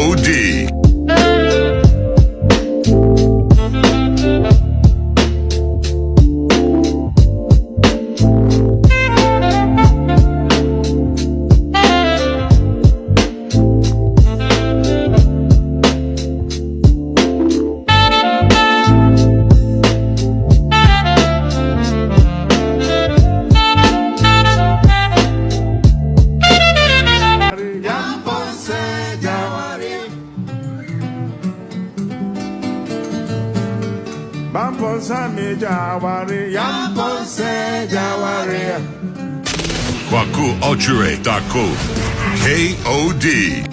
K.O.D. Bamponsa Jawari, Yamponsa Jawari. Kwaku Ultra Dako. K.O.D.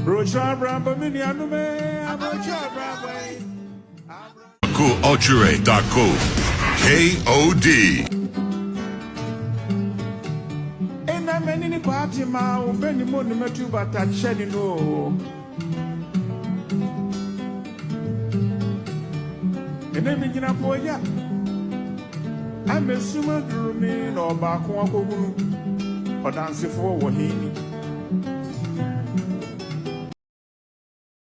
Rocha Bramba Minianume, Amocha Bramba. Kwaku Ultra Dako. K.O.D. And I'm any party, ma, many monument to but that shedding no. And then begin up for ya. I'm a summer grooming or back one or dancing for what he.